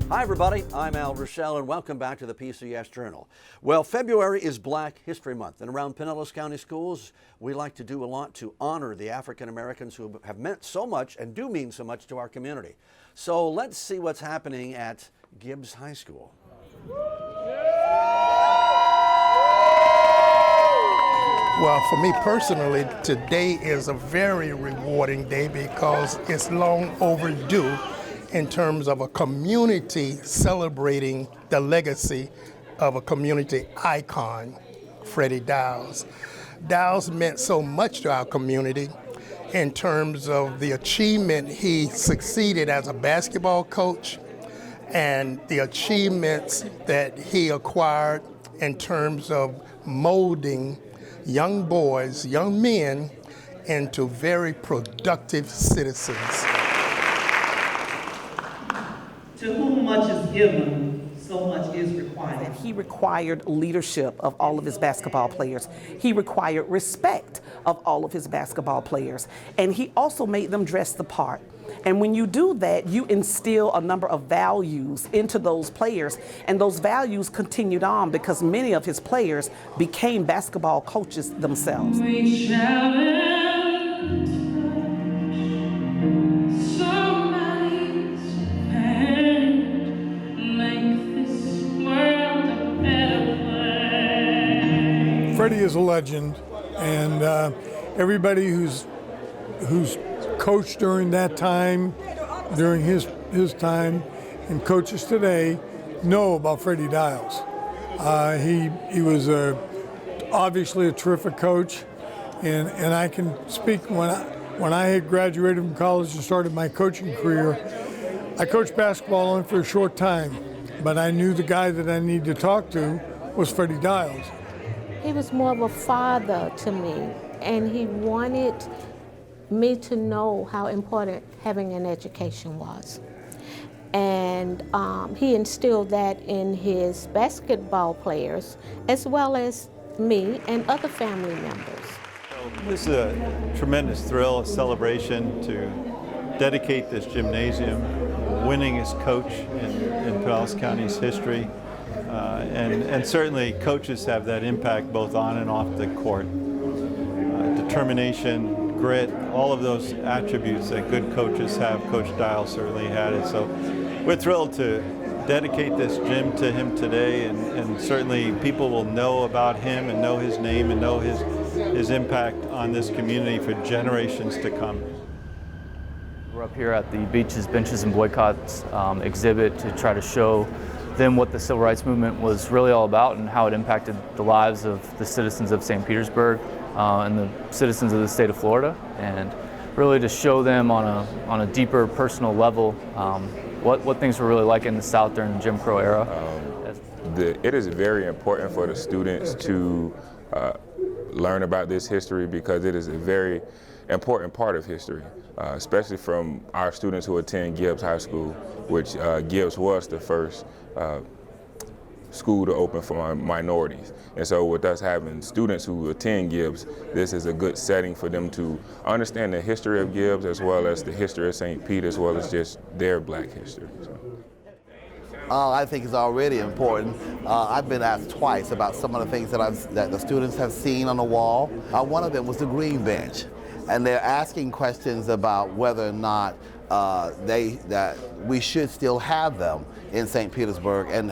Hi everybody, I'm Ruechel and welcome back to the PCS Journal. Well, February is Black History Month, and around Pinellas County schools we like to do a lot to honor the African Americans who have meant so much and do mean so much to our community. So let's see what's happening at Gibbs High School. Well, for me personally, today is a very rewarding day because it's long overdue in terms of a community celebrating the legacy of a community icon, Freddie Dowles. Dowles meant so much to our community in terms of the achievement he succeeded as a basketball coach and the achievements that he acquired in terms of molding young boys, young men, into very productive citizens. To whom much is given, so much is required. He required leadership of all of his basketball players. He required respect of all of his basketball players. And he also made them dress the part. And when you do that, you instill a number of values into those players, and those values continued on because many of his players became basketball coaches themselves. Freddie is a legend, and everybody who's coached during that time, during his time, and coaches today know about Freddie Dowles. He was obviously a terrific coach, and I can speak when I had graduated from college and started my coaching career. I coached basketball only for a short time, but I knew the guy that I needed to talk to was Freddie Dowles. He was more of a father to me, and he wanted me to know how important having an education was. And he instilled that in his basketball players, as well as me and other family members. This is a tremendous thrill, a celebration to dedicate this gymnasium, winningest coach in Pinellas County's history. And certainly coaches have that impact both on and off the court. Determination, grit, all of those attributes that good coaches have, Coach Dowles certainly had it. So we're thrilled to dedicate this gym to him today, and certainly people will know about him and know his name and know his impact on this community for generations to come. We're up here at the Beaches, Benches, and Boycotts exhibit to try to show them what the Civil Rights Movement was really all about and how it impacted the lives of the citizens of St. Petersburg and the citizens of the state of Florida, and really to show them on a deeper personal level what things were really like in the South during the Jim Crow era. It is very important for the students to learn about this history because it is a very important part of history, especially from our students who attend Gibbs High School, which Gibbs was the first school to open for minorities. And so with us having students who attend Gibbs, this is a good setting for them to understand the history of Gibbs as well as the history of St. Pete, as well as just their black history. So. I think it's already important. I've been asked twice about some of the things that the students have seen on the wall. One of them was the green bench, and they're asking questions about whether or not that we should still have them in St. Petersburg, and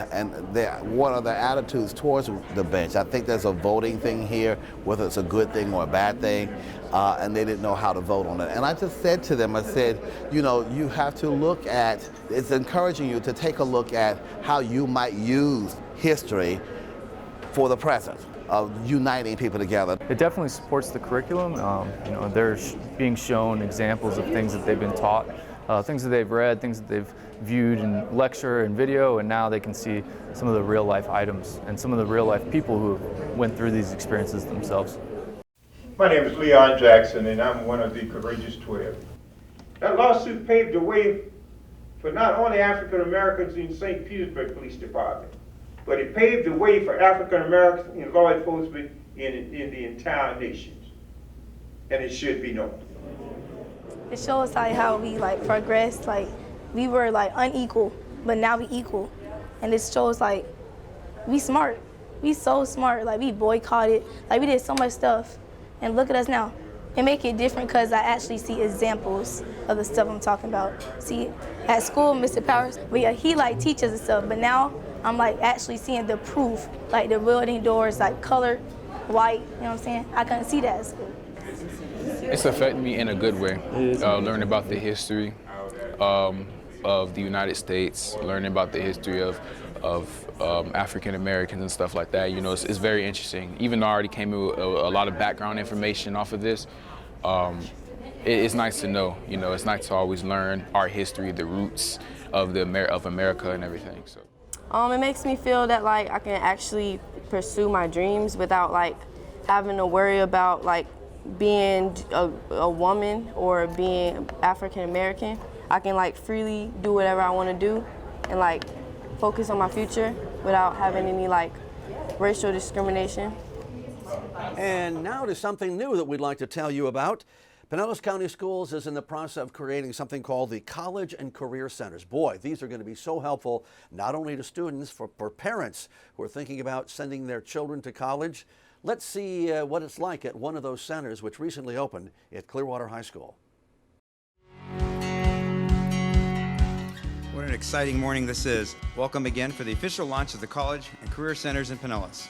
what are their attitudes towards the bench. I think there's a voting thing here, whether it's a good thing or a bad thing, and they didn't know how to vote on it. And I just said to them, I said, you know, you have to look at, it's encouraging you to take a look at how you might use history for the present, of uniting people together. It definitely supports the curriculum. You know, they're being shown examples of things that they've been taught, things that they've read, things that they've viewed in lecture and video, and now they can see some of the real life items and some of the real life people who went through these experiences themselves. My name is Leon Jackson, and I'm one of the Courageous 12. That lawsuit paved the way for not only African Americans in St. Petersburg Police Department, but it paved the way for African Americans in law enforcement in the entire nation, and it should be known. It shows how we progressed. We were unequal but now we equal. And it shows like we smart. We so smart. Like we boycotted. Like we did so much stuff. And look at us now. It make it different because I actually see examples of the stuff I'm talking about. See, at school, Mr. Powers, he like teaches and stuff, but now I'm like actually seeing the proof, like the building doors, like color, white, you know what I'm saying? I couldn't see that at school. It's affected me in a good way. Learning about the history of the United States, learning about the history of African Americans and stuff like that. You know, it's very interesting. Even though I already came in with a lot of background information off of this, it's nice to know. You know, it's nice to always learn our history, the roots of America and everything. So. It makes me feel that like I can actually pursue my dreams without like having to worry about like being a woman or being African American. I can like freely do whatever I want to do and like focus on my future without having any like racial discrimination. And now to something new that we'd like to tell you about. Pinellas County Schools is in the process of creating something called the College and Career Centers. Boy, these are going to be so helpful, not only to students, for parents who are thinking about sending their children to college. Let's see what it's like at one of those centers, which recently opened at Clearwater High School. What an exciting morning this is. Welcome again for the official launch of the College and Career Centers in Pinellas.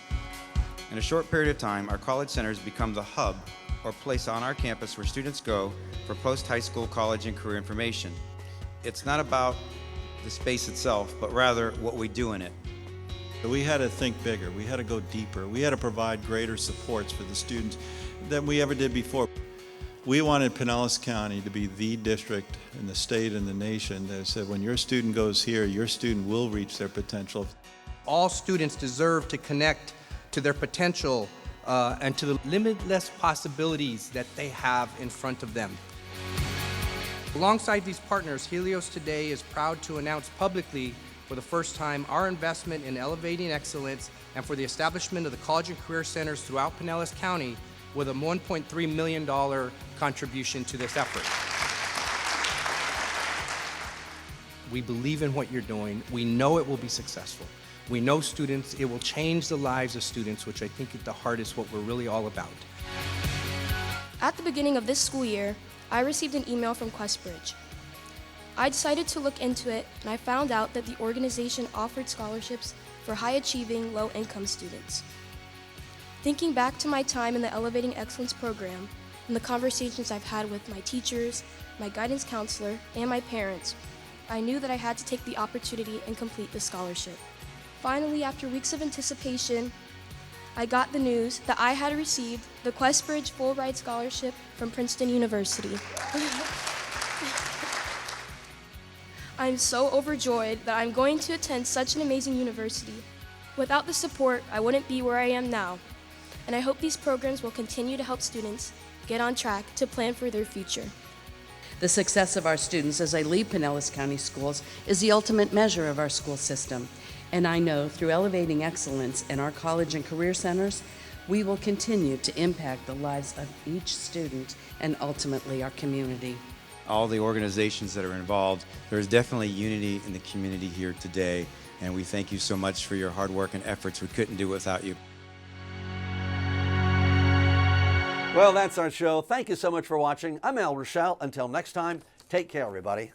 In a short period of time, our college centers become the hub or place on our campus where students go for post-high school college and career information. It's not about the space itself, but rather what we do in it. We had to think bigger. We had to go deeper. We had to provide greater supports for the students than we ever did before. We wanted Pinellas County to be the district in the state and the nation that said when your student goes here, your student will reach their potential. All students deserve to connect to their potential and to the limitless possibilities that they have in front of them. Alongside these partners, Helios today is proud to announce publicly for the first time our investment in elevating excellence and for the establishment of the College and Career Centers throughout Pinellas County with a $1.3 million contribution to this effort. We believe in what you're doing. We know it will be successful. We know students, it will change the lives of students, which I think at the heart is what we're really all about. At the beginning of this school year, I received an email from QuestBridge. I decided to look into it, and I found out that the organization offered scholarships for high-achieving, low-income students. Thinking back to my time in the Elevating Excellence program and the conversations I've had with my teachers, my guidance counselor, and my parents, I knew that I had to take the opportunity and complete the scholarship. Finally, after weeks of anticipation, I got the news that I had received the QuestBridge Full Ride Scholarship from Princeton University. I'm so overjoyed that I'm going to attend such an amazing university. Without the support, I wouldn't be where I am now. And I hope these programs will continue to help students get on track to plan for their future. The success of our students as they leave Pinellas County Schools is the ultimate measure of our school system. And I know through elevating excellence in our college and career centers, we will continue to impact the lives of each student and ultimately our community. All the organizations that are involved, there's definitely unity in the community here today, and we thank you so much for your hard work and efforts. We couldn't do it without you. Well, that's our show. Thank you so much for watching. I'm Ruechel. Until next time, take care, everybody.